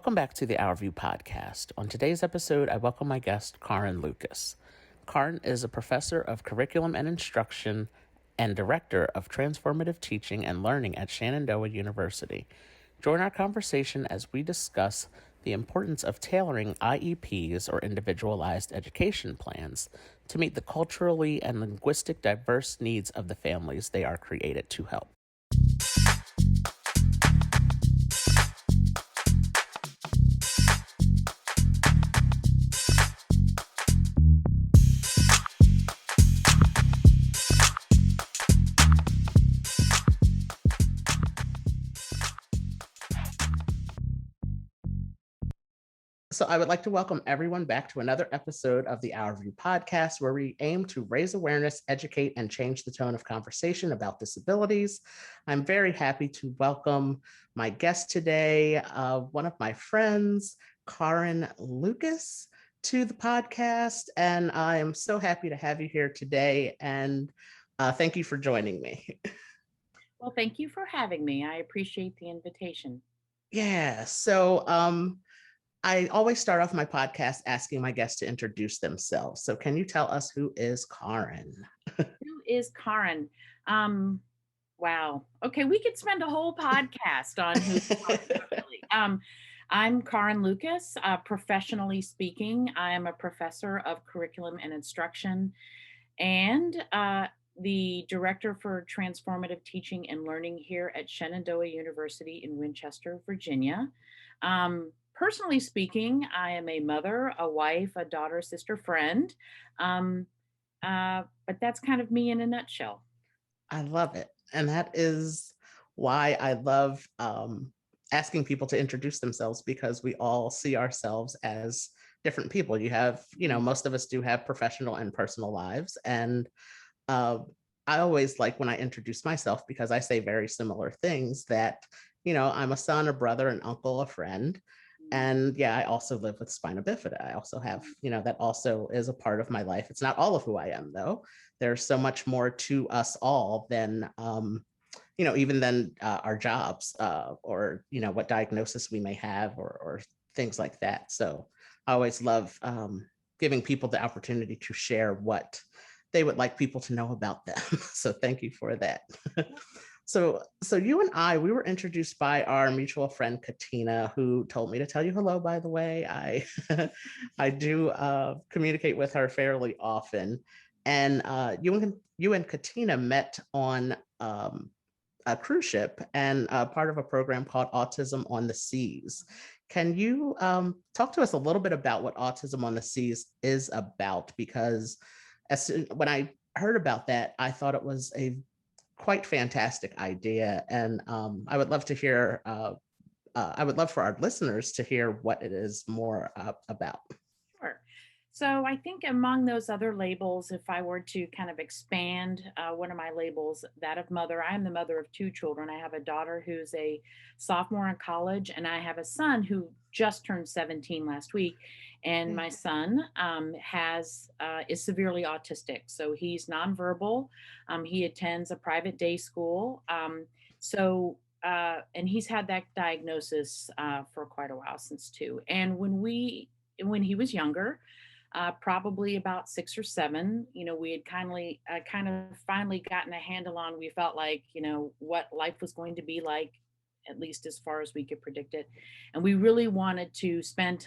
Welcome back to the Our View podcast. On today's episode, I welcome my guest, Karrin Lukacs. Karrin is a professor of curriculum and instruction and director of transformative teaching and learning at Shenandoah University. Join our conversation as we discuss the importance of tailoring IEPs, or Individualized Education Plans, to meet the culturally and linguistic diverse needs of the families they are created to help. So I would like to welcome everyone back to another episode of the Our View podcast, where we aim to raise awareness, educate, and change the tone of conversation about disabilities. I'm very happy to welcome my guest today, one of my friends, Karrin Lukacs, to the podcast. And I am so happy to have you here today. And thank you for joining me. Well, thank you for having me. I appreciate the invitation. Yeah, so I always start off my podcast asking my guests to introduce themselves. So can you tell us who is Karrin? Who is Karrin? Wow. Okay, we could spend a whole podcast on who I'm Karrin Lukacs. Professionally speaking, I am a professor of curriculum and instruction and the director for transformative teaching and learning here at Shenandoah University in Winchester, Virginia. Personally speaking, I am a mother, a wife, a daughter, sister, friend. But that's kind of me in a nutshell. I love it. And that is why I love asking people to introduce themselves, because we all see ourselves as different people. You have, most of us do have professional and personal lives. And I always like when I introduce myself, because I say very similar things, that, I'm a son, a brother, an uncle, a friend. And yeah, I also live with spina bifida. I also have, that also is a part of my life. It's not all of who I am, though. There's so much more to us all than, even than our jobs or, what diagnosis we may have or things like that. So I always love giving people the opportunity to share what they would like people to know about them. So thank you for that. So you and we were introduced by our mutual friend, Katina, who told me to tell you hello, by the way. I do communicate with her fairly often. And you and Katina met on a cruise ship and part of a program called Autism on the Seas. Can you talk to us a little bit about what Autism on the Seas is about? Because when I heard about that, I thought it was a quite fantastic idea. And I would love to hear, I would love for our listeners to hear what it is more about. Sure. So I think among those other labels, if I were to kind of expand one of my labels, that of mother, I am the mother of two children. I have a daughter who's a sophomore in college, and I have a son who just turned 17 last week. And my son is severely autistic, so he's nonverbal. He attends a private day school. And he's had that diagnosis for quite a while, since 2. And when he was younger, probably about 6 or 7, we had kind of finally gotten a handle on, we felt like, what life was going to be like, at least as far as we could predict it. And we really wanted to spend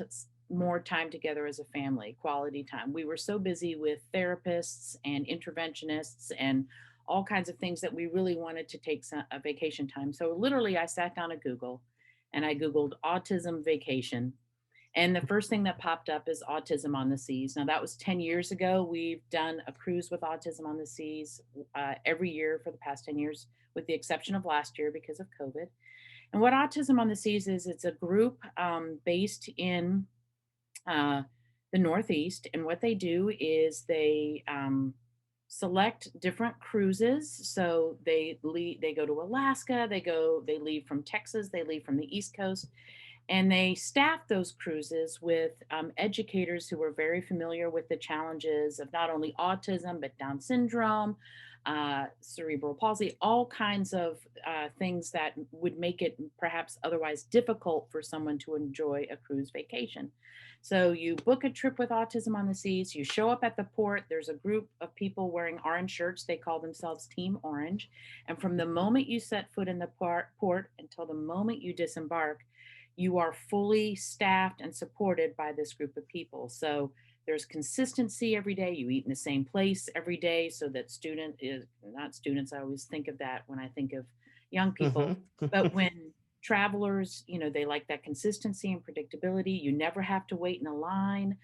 more time together as a family, quality time. We were so busy with therapists and interventionists and all kinds of things that we really wanted to take a vacation time. So literally I sat down at Google and I Googled autism vacation. And the first thing that popped up is Autism on the Seas. Now, that was 10 years ago. We've done a cruise with Autism on the Seas every year for the past 10 years, with the exception of last year because of COVID. And what Autism on the Seas is, it's a group based in the Northeast. And what they do is they select different cruises. So they go to Alaska, they leave from Texas, they leave from the East Coast. And they staff those cruises with educators who are very familiar with the challenges of not only autism, but Down syndrome, cerebral palsy, all kinds of things that would make it perhaps otherwise difficult for someone to enjoy a cruise vacation. So you book a trip with Autism on the Seas, you show up at the port, there's a group of people wearing orange shirts, they call themselves Team Orange. And from the moment you set foot in the port until the moment you disembark, you are fully staffed and supported by this group of people. So there's consistency every day. You eat in the same place every day so that student is not students. I always think of that when I think of young people. Mhm. But when travelers, they like that consistency and predictability. You never have to wait in a line.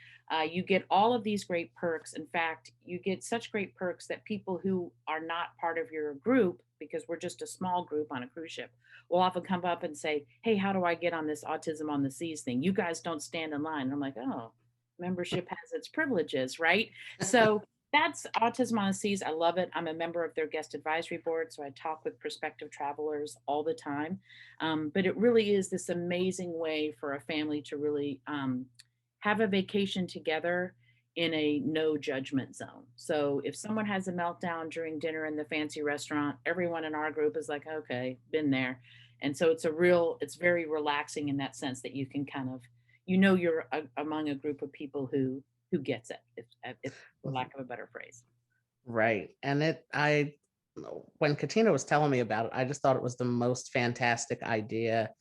You get all of these great perks. In fact, you get such great perks that people who are not part of your group, because we're just a small group on a cruise ship, will often come up and say, "Hey, how do I get on this Autism on the Seas thing? You guys don't stand in line." And I'm like, "Oh, membership has its privileges, right?" So that's Autism on the Seas. I love it. I'm a member of their guest advisory board, so I talk with prospective travelers all the time. But it really is this amazing way for a family to really have a vacation together in a no judgment zone. So if someone has a meltdown during dinner in the fancy restaurant, everyone in our group is like, "Okay, been there." And so it's very relaxing in that sense that you can kind of, you're among a group of people who gets it, if for lack of a better phrase. Right. And when Katina was telling me about it, I just thought it was the most fantastic idea.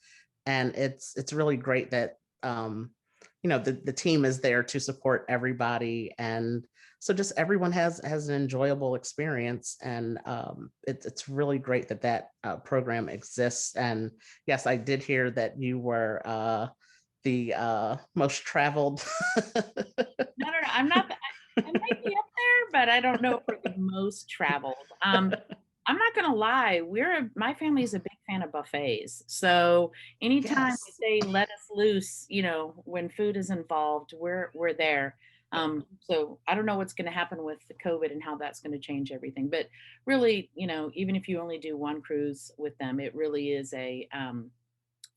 And it's really great that the team is there to support everybody. And so just everyone has an enjoyable experience. And it's really great that program exists. And yes, I did hear that you were the most traveled. No, no, no. I'm not. I might be up there, but I don't know for the most traveled. I'm not gonna lie. My family is a big fan of buffets. So anytime Yes. they say let us loose, when food is involved, we're there. So I don't know what's going to happen with the COVID and how that's going to change everything. But really, even if you only do one cruise with them, it really is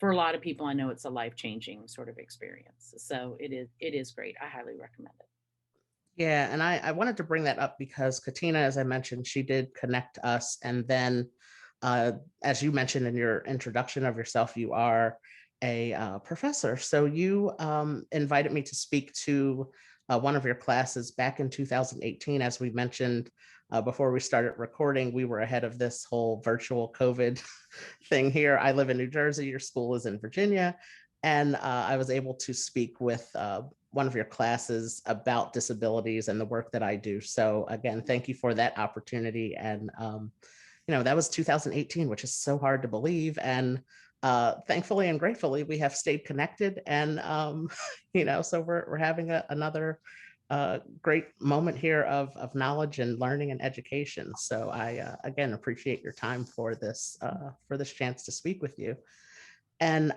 for a lot of people, I know it's a life changing sort of experience. So it is great. I highly recommend it. Yeah, and I wanted to bring that up because Katina, as I mentioned, she did connect us. And then, uh, as you mentioned in your introduction of yourself, you are a professor. So you invited me to speak to one of your classes back in 2018. As we mentioned before we started recording, we were ahead of this whole virtual COVID thing here. I live in New Jersey, your school is in Virginia. And I was able to speak with one of your classes about disabilities and the work that I do. So again, thank you for that opportunity. And that was 2018, which is so hard to believe. And thankfully and gratefully, we have stayed connected. And so we're having another great moment here of knowledge and learning and education. So I again appreciate your time for this chance to speak with you. And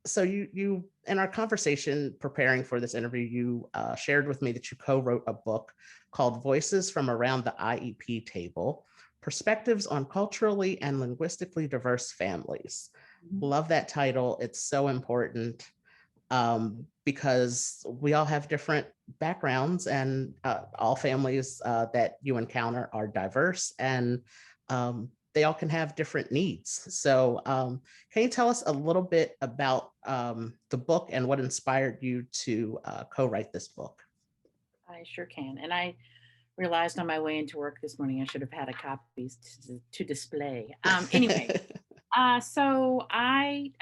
so you in our conversation preparing for this interview, you shared with me that you co-wrote a book called Voices from Around the IEP Table: Perspectives on Culturally and Linguistically Diverse Families. Mhm. Love that title. It's so important because we all have different backgrounds, and all families that you encounter are diverse, and they all can have different needs. So can you tell us a little bit about the book and what inspired you to co-write this book? I sure can. And I realized on my way into work this morning I should have had a copy to display. Anyway, uh, so I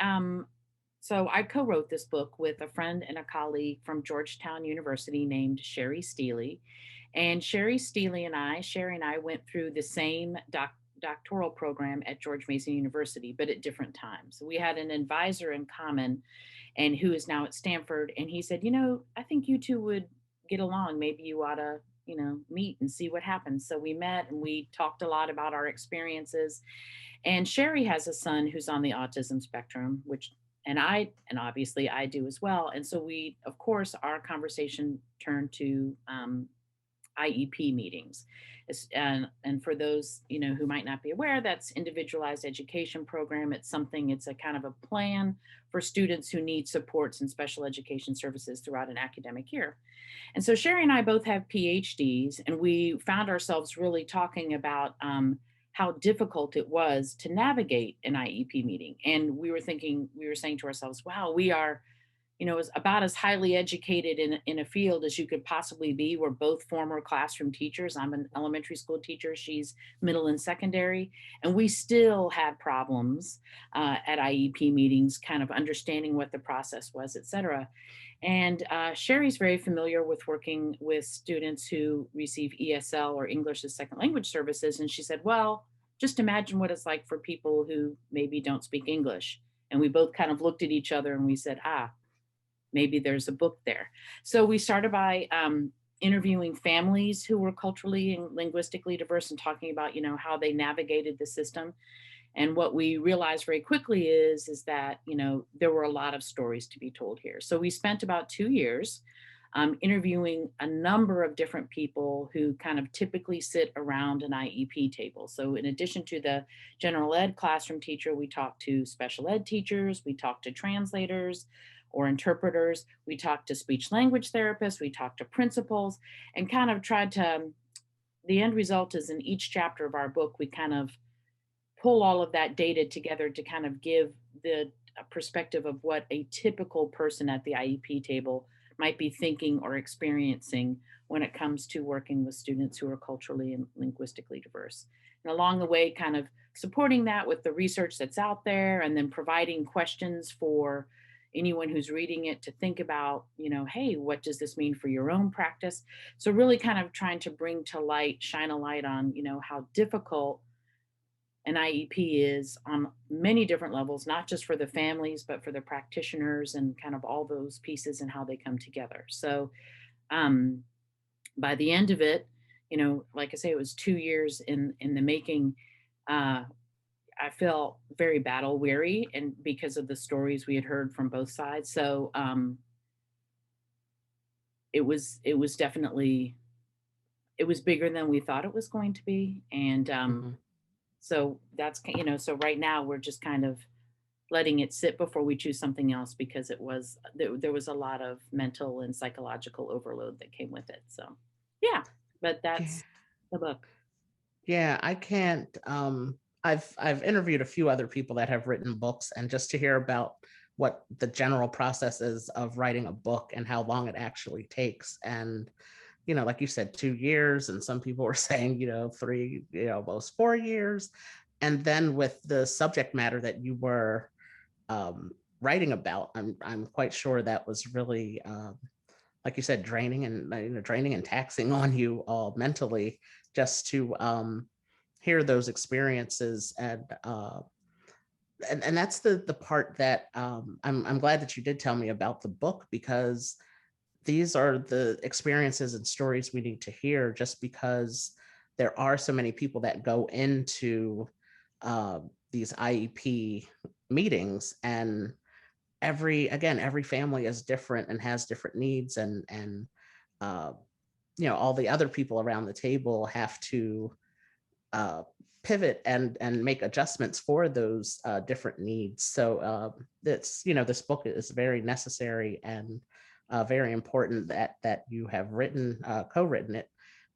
I co-wrote this book with a friend and a colleague from Georgetown University named Sherry Steely. And Sherry and I went through the same doctoral program at George Mason University, but at different times. So we had an advisor in common and who is now at Stanford. And he said, I think you two would get along. Maybe you ought to, meet and see what happens. So we met and we talked a lot about our experiences. And Sherry has a son who's on the autism spectrum, and obviously I do as well. And so we, of course, our conversation turned to IEP meetings. And for those, who might not be aware, that's Individualized Education Program. It's a kind of a plan for students who need supports and special education services throughout an academic year. And so Sherry and I both have PhDs, and we found ourselves really talking about how difficult it was to navigate an IEP meeting. And we were saying to ourselves, wow, we are, is about as highly educated in a field as you could possibly be. We're both former classroom teachers. I'm an elementary school teacher. She's middle and secondary. And we still had problems at IEP meetings, kind of understanding what the process was, et cetera. And Sherry's very familiar with working with students who receive ESL or English as second language services. And she said, well, just imagine what it's like for people who maybe don't speak English. And we both kind of looked at each other and we said, maybe there's a book there. So we started by interviewing families who were culturally and linguistically diverse and talking about, how they navigated the system. And what we realized very quickly is that, there were a lot of stories to be told here. So we spent about 2 years interviewing a number of different people who kind of typically sit around an IEP table. So in addition to the general ed classroom teacher, we talked to special ed teachers, we talked to translators or interpreters, we talked to speech language therapists, we talked to principals, and kind of tried to, the end result is in each chapter of our book, we kind of pull all of that data together to kind of give the perspective of what a typical person at the IEP table might be thinking or experiencing when it comes to working with students who are culturally and linguistically diverse. And along the way, kind of supporting that with the research that's out there, and then providing questions for anyone who's reading it to think about, hey, what does this mean for your own practice? So really kind of trying to shine a light on, how difficult an IEP is on many different levels, not just for the families, but for the practitioners and kind of all those pieces and how they come together. So um, by the end of it, like I say, it was 2 years in the making. I felt very battle weary, and because of the stories we had heard from both sides. So it was definitely, it was bigger than we thought it was going to be. And Mhm. so so right now we're just kind of letting it sit before we choose something else, because there was a lot of mental and psychological overload that came with it. So yeah, but Yeah. that's the book. Yeah, I can't I've interviewed a few other people that have written books, and just to hear about what the general process is of writing a book and how long it actually takes. And like you said, 2 years, and some people were saying, 3, almost 4 years. And then with the subject matter that you were um, writing about, I'm quite sure that was really, like you said, draining, and draining and taxing on you all mentally, just to hear those experiences. And that's the part that I'm glad that you did tell me about the book, because these are the experiences and stories we need to hear, just because there are so many people that go into uh, these IEP meetings. And every family is different and has different needs, and uh, all the other people around the table have to uh, pivot and make adjustments for those different needs. So this book is very necessary, and very important that you have co-written it.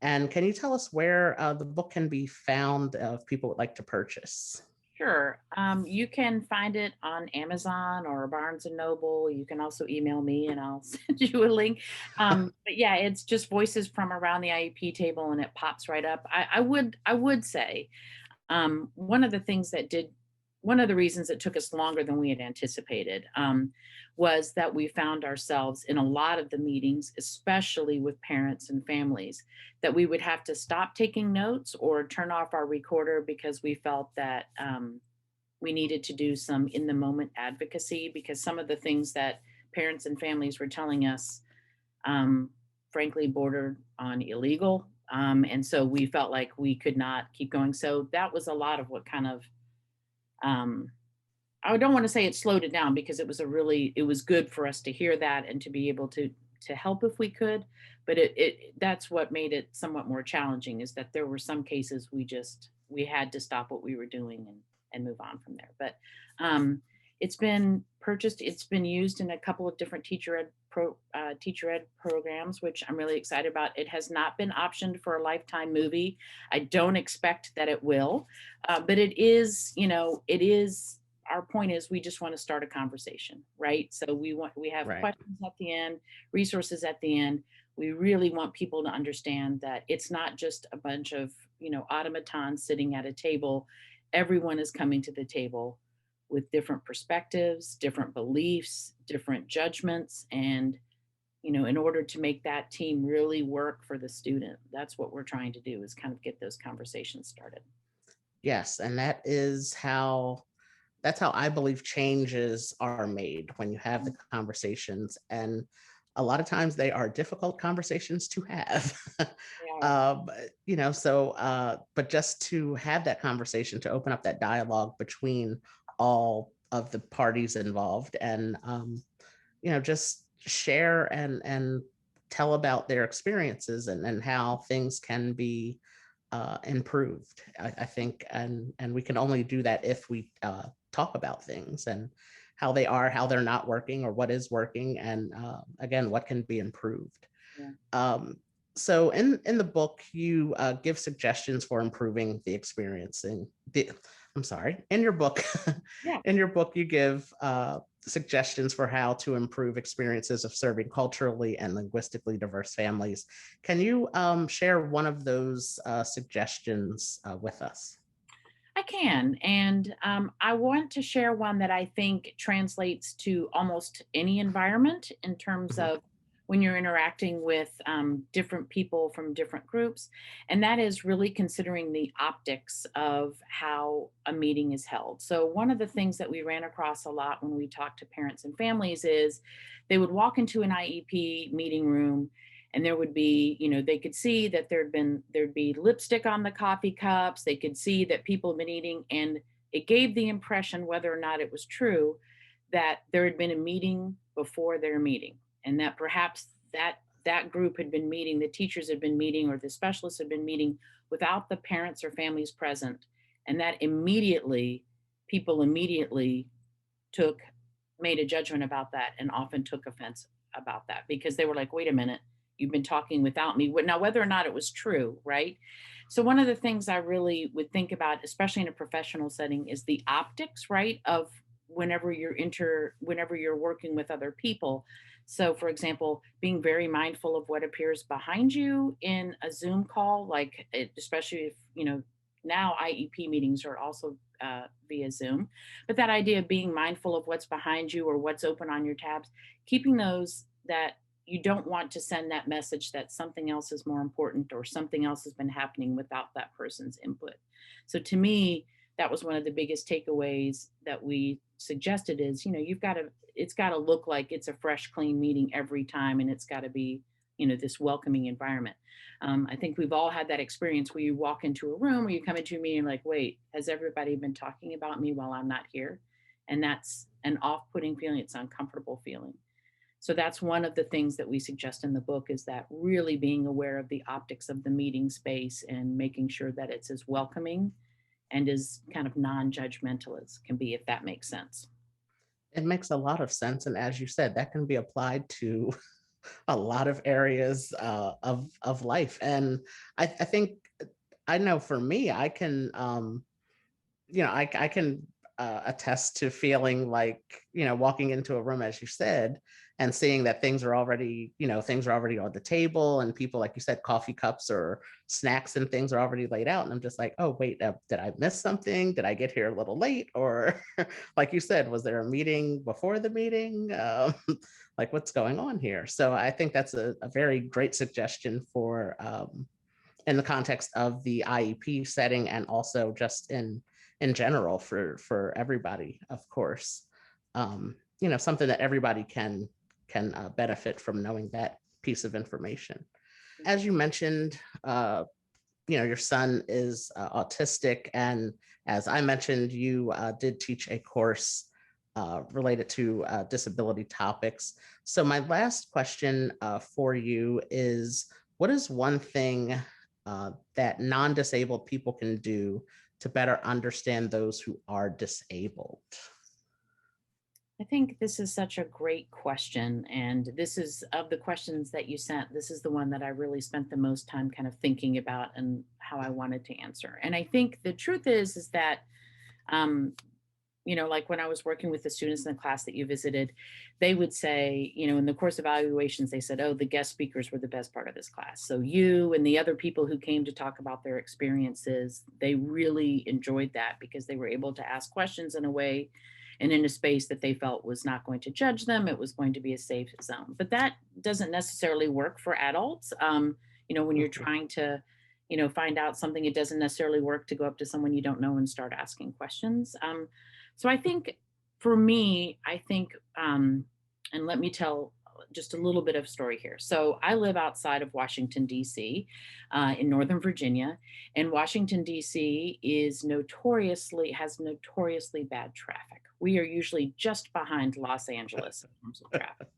And can you tell us where the book can be found if people would like to purchase? Sure. You can find it on Amazon or Barnes and Noble. You can also email me and I'll send you a link. But yeah, it's just voices from around the IEP table and it pops right up. I would say one of the things one of the reasons it took us longer than we had anticipated was that we found ourselves in a lot of the meetings, especially with parents and families, that we would have to stop taking notes or turn off our recorder because we felt that we needed to do some in the moment advocacy, because some of the things that parents and families were telling us, um, frankly, bordered on illegal. And so we felt like we could not keep going. So that was a lot of what kind of, um, I don't want to say it slowed it down, because it was good for us to hear that and to be able to to help if we could, but that's what made it somewhat more challenging, is that there were some cases we had to stop what we were doing and move on from there. But it's been purchased, it's been used in a couple of different teacher ed programs, which I'm really excited about. It has not been optioned for a Lifetime movie. I don't expect that it will, but it is, it is. Our point is we just want to start a conversation, right? So we have Right. questions at the end, resources at the end. We really want people to understand that it's not just a bunch of, automatons sitting at a table. Everyone is coming to the table with different perspectives, different beliefs, different judgments. And, in order to make that team really work for the student, that's what we're trying to do, is kind of get those conversations started. Yes. And that's how I believe changes are made, when you have the conversations. And a lot of times they are difficult conversations to have. Yeah. But just to have that conversation, to open up that dialogue between all of the parties involved, and just share and tell about their experiences, and how things can be improved. I think, and we can only do that if we talk about things, and how they are, how they're not working, or what is working, and again, what can be improved. Yeah. So in the book, you give suggestions for improving the experiencing the. I'm sorry. In your book, Yeah. in your book, you give suggestions for how to improve experiences of serving culturally and linguistically diverse families. Can you share one of those suggestions with us? I can. And I want to share one that I think translates to almost any environment, in terms Mhm. of when you're interacting with different people from different groups. And that is really considering the optics of how a meeting is held. So, one of the things that we ran across a lot when we talked to parents and families is they would walk into an IEP meeting room, and there would be, they could see that there'd be lipstick on the coffee cups. They could see that people had been eating, and it gave the impression, whether or not it was true, that there had been a meeting before their meeting, and that perhaps that group had been meeting, the teachers had been meeting, or the specialists had been meeting without the parents or families present. And that people immediately took made a judgment about that, and often took offense about that, because they were like, wait a minute, you've been talking without me. Now, whether or not it was true, right? So, one of the things I really would think about, especially in a professional setting, is the optics, right? Of whenever you're working with other people. So, for example, being very mindful of what appears behind you in a Zoom call, like especially if, now IEP meetings are also via Zoom. But that idea of being mindful of what's behind you or what's open on your tabs, keeping those, that you don't want to send that message that something else is more important, or something else has been happening without that person's input. So, to me, that was one of the biggest takeaways that we suggested, is, it's got to look like it's a fresh, clean meeting every time, and it's got to be, this welcoming environment. I think we've all had that experience where you walk into a room, or you come into a meeting like, wait, has everybody been talking about me while I'm not here? And that's an off-putting feeling. It's an uncomfortable feeling. So that's one of the things that we suggest in the book, is that really being aware of the optics of the meeting space, and making sure that it's as welcoming and as kind of non-judgmental as can be, if that makes sense. It makes a lot of sense, and as you said, that can be applied to a lot of areas of life. And I think, I know for me, I can I can attest to feeling like, walking into a room, as you said, and seeing that things are already on the table, and people, like you said, coffee cups or snacks and things are already laid out. And I'm just like, oh, wait, did I miss something? Did I get here a little late? Or like you said, was there a meeting before the meeting? Like, what's going on here? So I think that's a very great suggestion for in the context of the IEP setting, and also just in general for everybody, of course. Something that everybody can benefit from, knowing that piece of information. As you mentioned, your son is autistic, and as I mentioned, you did teach a course related to disability topics. So, my last question for you is, what is one thing that non disabled people can do to better understand those who are disabled? I think this is such a great question. And this is of the questions that you sent, this is the one that I really spent the most time kind of thinking about and how I wanted to answer. And I think the truth is that, um, like when I was working with the students in the class that you visited, they would say, in the course evaluations, they said, oh, the guest speakers were the best part of this class. So you and the other people who came to talk about their experiences, they really enjoyed that because they were able to ask questions in a way and in a space that they felt was not going to judge them. It was going to be a safe zone. But that doesn't necessarily work for adults. When you're Mhm. trying to, find out something, it doesn't necessarily work to go up to someone you don't know and start asking questions. So I think for me, and let me tell just a little bit of story here. So I live outside of Washington, D.C., in Northern Virginia, and Washington, D.C. Has notoriously bad traffic. We are usually just behind Los Angeles in terms of traffic.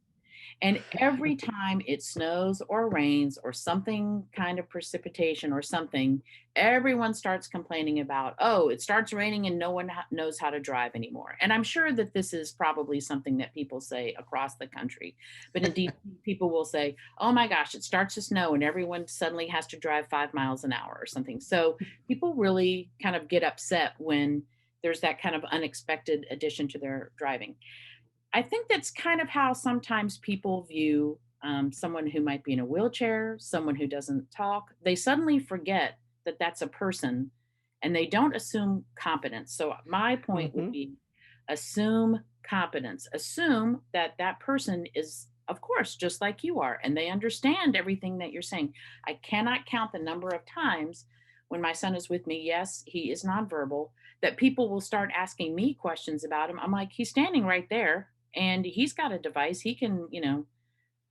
And every time it snows or rains or something kind of precipitation or something, everyone starts complaining about, oh, it starts raining and no one knows how to drive anymore. And I'm sure that this is probably something that people say across the country. But indeed, people will say, oh my gosh, it starts to snow and everyone suddenly has to drive 5 miles an hour or something. So people really kind of get upset when there's that kind of unexpected addition to their driving. I think that's kind of how sometimes people view someone who might be in a wheelchair, someone who doesn't talk. They suddenly forget that that's a person and they don't assume competence. So, my point would Mhm. be assume competence. Assume that that person is, of course, just like you are, and they understand everything that you're saying. I cannot count the number of times when my son is with me. Yes, he is nonverbal, that people will start asking me questions about him. I'm like, he's standing right there and he's got a device. He can,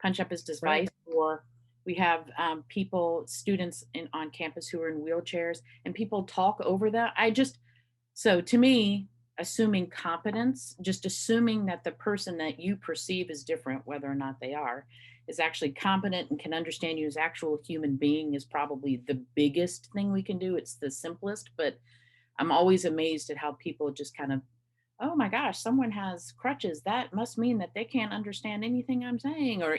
punch up his device. Right. Or we have students on campus who are in wheelchairs, and people talk over that. So to me, assuming competence, just assuming that the person that you perceive is different, whether or not they are, is actually competent and can understand you as actual human being is probably the biggest thing we can do. It's the simplest, but I'm always amazed at how people just kind of, oh my gosh, someone has crutches. That must mean that they can't understand anything I'm saying. Or,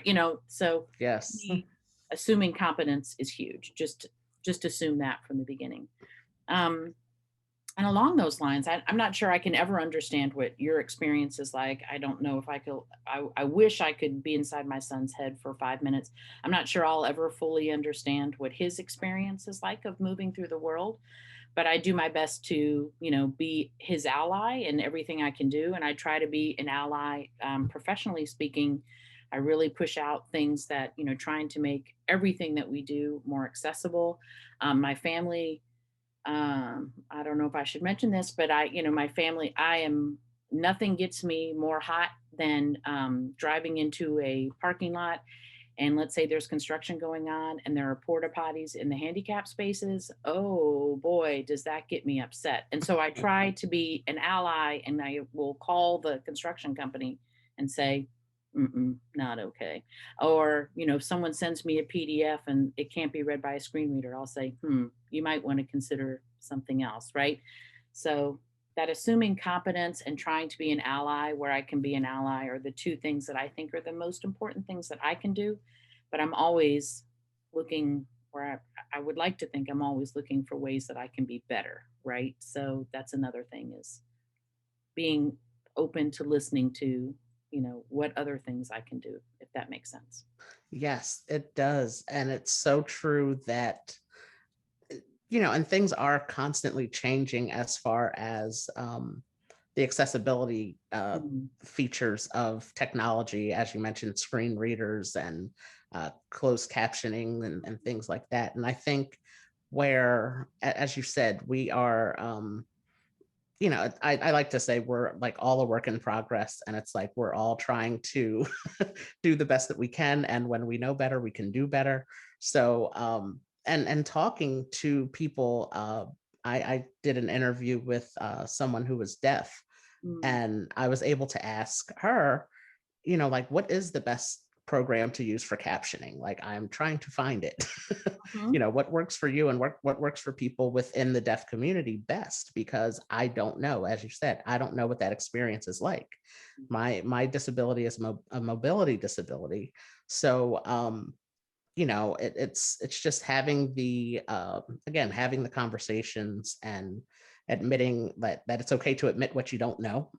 so to Yes. me, assuming competence is huge. Just assume that from the beginning. Um, and along those lines, I'm not sure I can ever understand what your experience is like. I don't know if I could. I wish I could be inside my son's head for 5 minutes. I'm not sure I'll ever fully understand what his experience is like of moving through the world, but I do my best to, be his ally in everything I can do. And I try to be an ally, professionally speaking. I really push out things that, trying to make everything that we do more accessible. My family, I don't know if I should mention this, but my family, nothing gets me more hot than driving into a parking lot and let's say there's construction going on and there are porta potties in the handicap spaces. Oh boy, does that get me upset. And so I try to be an ally and I will call the construction company and say, mm-mm, not okay. Or, if someone sends me a PDF and it can't be read by a screen reader, I'll say, you might want to consider something else, right? So that assuming competence and trying to be an ally where I can be an ally are the two things that I think are the most important things that I can do. But I'm always looking where I would like to think I'm always looking for ways that I can be better, right? So that's another thing is being open to listening to, what other things I can do, if that makes sense. Yes, it does. And it's so true that, and things are constantly changing as far as the accessibility Mm, features of technology, as you mentioned, screen readers and closed captioning and things like that. And I think where, as you said, we are, I like to say we're like all a work in progress. And it's like we're all trying to do the best that we can. And when we know better, we can do better. So, and talking to people, I did an interview with someone who was deaf, Mm. And I was able to ask her, like, what is the best program to use for captioning? Like, I'm trying to find it. Mhm. What works for you and what works for people within the deaf community best, because I don't know, as you said, I don't know what that experience is like. My disability is a mobility disability. So it's just having the again, having the conversations and admitting that it's okay to admit what you don't know.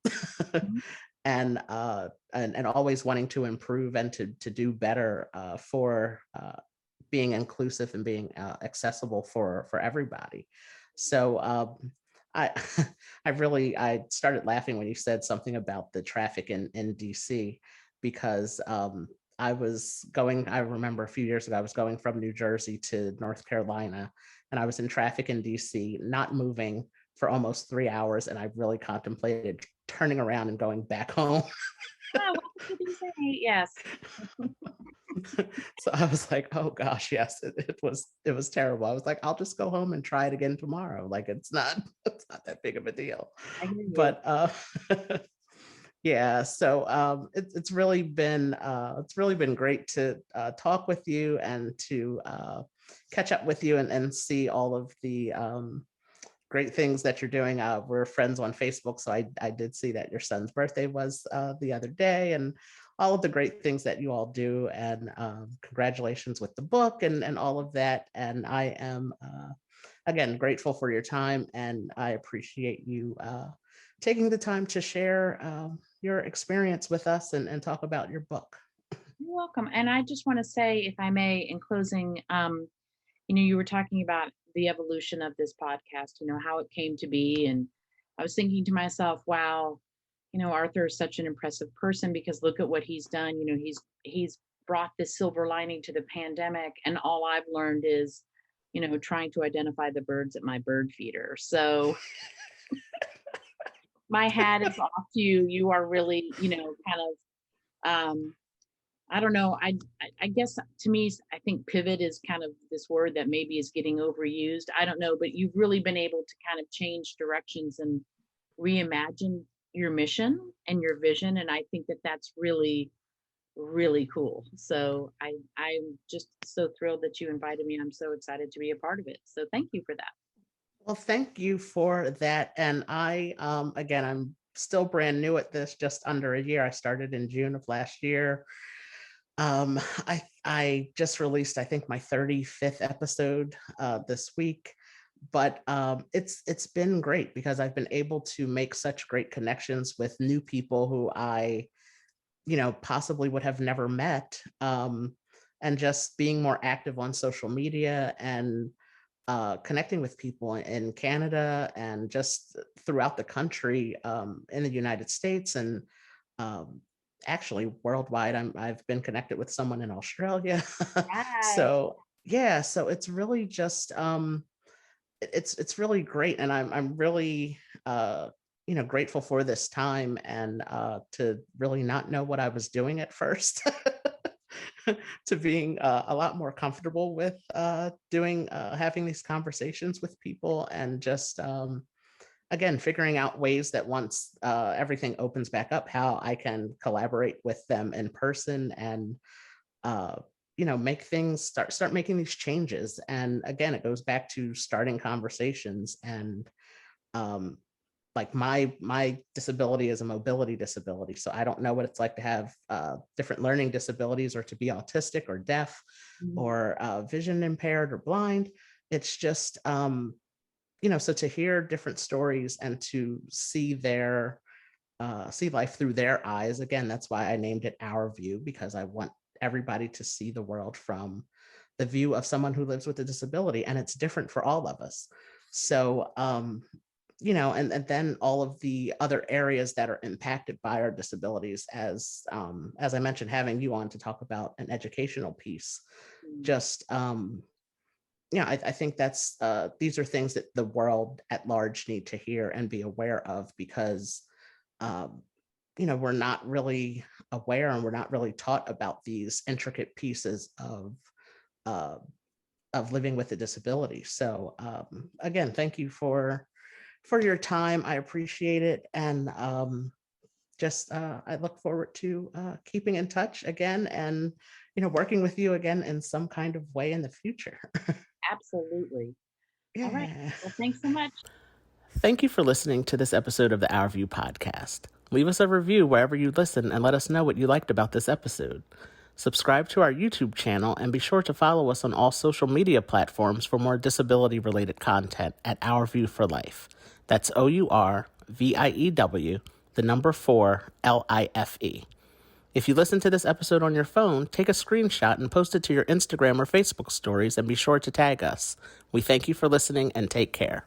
Mhm. And always wanting to improve and to do better for being inclusive and being accessible for everybody. So I I started laughing when you said something about the traffic in DC, because I remember a few years ago, I was going from New Jersey to North Carolina, and I was in traffic in DC, not moving for almost 3 hours. And I really contemplated turning around and going back home. Ah, welcome to DC. Yes. So I was like, oh gosh, yes, it was terrible. I was like, I'll just go home and try it again tomorrow. Like, it's not it's not that big of a deal. I hear you. But yeah, so it's really been great to talk with you and to catch up with you and see all of the great things that you're doing. We're friends on Facebook, so I did see that your son's birthday was the other day, and all of the great things that you all do. And congratulations with the book and all of that. And I am again grateful for your time, and I appreciate you taking the time to share your experience with us and talk about your book. You're welcome. And I just want to say, if I may, in closing, you were talking about the evolution of this podcast, how it came to be. And I was thinking to myself, wow, Arthur is such an impressive person, because look at what he's done. He's brought this silver lining to the pandemic. And all I've learned is, trying to identify the birds at my bird feeder. So my hat is off to you. You are really, kind of, I don't know. I guess to me, I think pivot is kind of this word that maybe is getting overused. I don't know, but you've really been able to kind of change directions and reimagine your mission and your vision. And I think that that's really, really cool. So I'm just so thrilled that you invited me. I'm so excited to be a part of it. So thank you for that. Well, thank you for that. And again, I'm still brand new at this, just under a year. I started in June of last year. I just released, I think, my 35th episode this week. But it's been great because I've been able to make such great connections with new people who I, possibly would have never met. And just being more active on social media and connecting with people in Canada and just throughout the country, in the United States, and um, actually worldwide. I've been connected with someone in Australia. Right. So yeah, so it's really just it's really great, and I'm really grateful for this time, and to really not know what I was doing at first. To being a lot more comfortable with doing having these conversations with people, and just again figuring out ways that once everything opens back up, how I can collaborate with them in person, and uh, make things start making these changes. And again, it goes back to starting conversations. And um, like my disability is a mobility disability, so I don't know what it's like to have different learning disabilities, or to be autistic or deaf, Mhm. or vision impaired or blind. It's just so to hear different stories and to see life through their eyes. Again, that's why I named it Our View, because I want everybody to see the world from the view of someone who lives with a disability, and it's different for all of us. So and then all of the other areas that are impacted by our disabilities, as I mentioned, having you on to talk about an educational piece. Mm. Just yeah, I think that's these are things that the world at large need to hear and be aware of, because um, we're not really aware, and we're not really taught about these intricate pieces uh, of living with a disability. So again, thank you for your time. I appreciate it. And just I look forward to keeping in touch again and, working with you again in some kind of way in the future. Absolutely. All right. Yeah. Well, thanks so much. Thank you for listening to this episode of the Our View podcast. Leave us a review wherever you listen and let us know what you liked about this episode. Subscribe to our YouTube channel and be sure to follow us on all social media platforms for more disability-related content at Our View for Life. That's OURVIEW, the number 4, LIFE. If you listen to this episode on your phone, take a screenshot and post it to your Instagram or Facebook stories and be sure to tag us. We thank you for listening and take care.